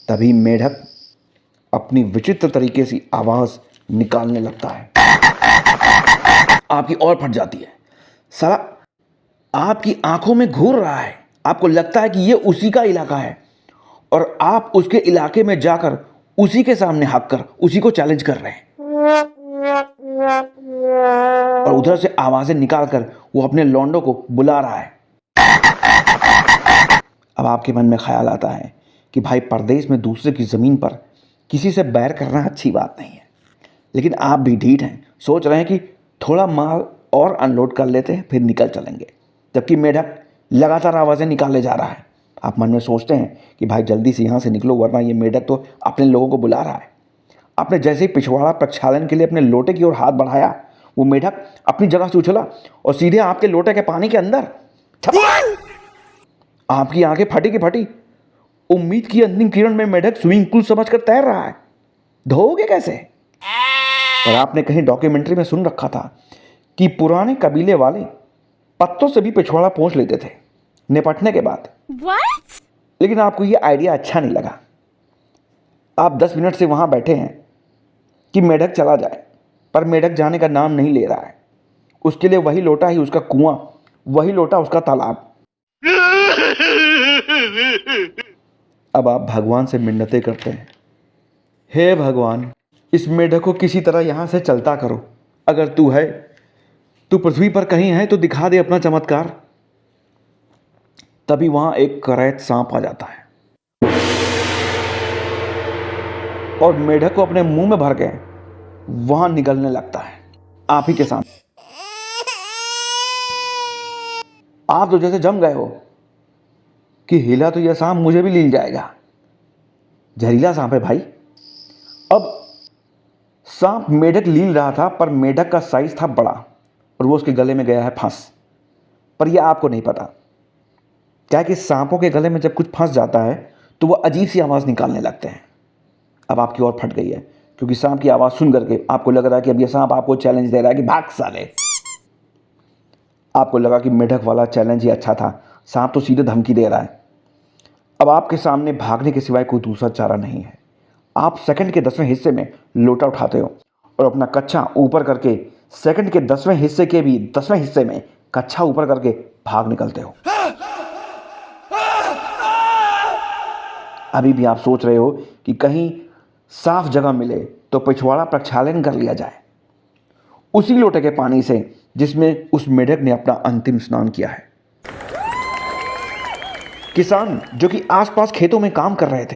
तभी मेढक अपनी विचित्र तरीके से आवाज़ निकालने लगता है। आपकी और फट जाती है। साला आपकी आंखों में घूर रहा है। आपको लगता है कि ये उसी का इलाका है और आप उसके इलाके में जाकर उसी के सामने हक कर उसी को चैलेंज कर रहे हैं और उधर से आवाज़ें निकालकर वो अपने लौंडों को बुला रहा है। अब आपके मन में ख्याल आता है कि भाई परदेश में दूसरे की ज़मीन पर किसी से बैर करना अच्छी बात नहीं है, लेकिन आप भी ढीठ हैं। सोच रहे हैं कि थोड़ा माल और अनलोड कर लेते हैं फिर निकल चलेंगे, जबकि मेढक लगातार आवाज़ें निकाले जा रहा है। आप मन में सोचते हैं कि भाई जल्दी से यहाँ से निकलो वरना ये मेढक तो अपने लोगों को बुला रहा है। आपने जैसे ही पिछवाड़ा प्रक्षालन के लिए अपने लोटे की ओर हाथ बढ़ाया, वो मेढक अपनी जगह से उछला और सीधे आपके लोटे के पानी के अंदर आपकी आंखें फटी की फटी। उम्मीद की अंतिम किरण में मेढक स्विमिंग पूल समझकर तैर रहा है। धोओगे कैसे? और आपने कहीं डॉक्यूमेंट्री में सुन रखा था कि पुराने कबीले वाले पत्तों से भी पिछवाड़ा पोंछ लेते थे निपटने के बाद। What? लेकिन आपको ये आइडिया अच्छा नहीं लगा। आप 10 मिनट से वहां बैठे हैं कि मेढक चला जाए, पर मेढक जाने का नाम नहीं ले रहा है। उसके लिए वही लोटा ही उसका कुआं, वही लोटा उसका तालाब। अब आप भगवान से मिन्नतें करते हैं, हे भगवान, इस मेढक को किसी तरह यहां से चलता करो। अगर तू है, तू पृथ्वी पर कहीं है तो दिखा दे अपना चमत्कार। तभी वहां एक करैत सांप आ जाता है और मेढक को अपने मुंह में भर के वहां निगलने लगता है आप ही के सामने। आप तो जैसे जम गए हो कि हिला तो यह सांप मुझे भी लील जाएगा। जहरीला सांप है भाई। अब सांप मेढक लील रहा था, पर मेढक का साइज था बड़ा और वो उसके गले में गया है फंस। पर यह आपको नहीं पता क्या कि सांपों के गले में जब कुछ फंस जाता है तो वह अजीब सी आवाज़ निकालने लगते हैं। अब आपकी और फट गई है क्योंकि सांप की आवाज़ सुन करके आपको लग रहा है कि अब यह सांप आपको चैलेंज दे रहा है कि भाग साले। आपको लगा कि मेढक वाला चैलेंज ही अच्छा था, सांप तो सीधे धमकी दे रहा है। अब आपके सामने भागने के सिवाय कोई दूसरा चारा नहीं है। आप सेकंड के 10वें हिस्से में लोटा उठाते हो और अपना कच्छा ऊपर करके सेकंड के 10वें हिस्से के भी 10वें हिस्से में कच्छा ऊपर करके भाग निकलते हो। अभी भी आप सोच रहे हो कि कहीं साफ जगह मिले तो पिछवाड़ा प्रक्षालन कर लिया जाए उसी लोटे के पानी से जिसमें उस मेढक ने अपना अंतिम स्नान किया है। किसान जो कि आसपास खेतों में काम कर रहे थे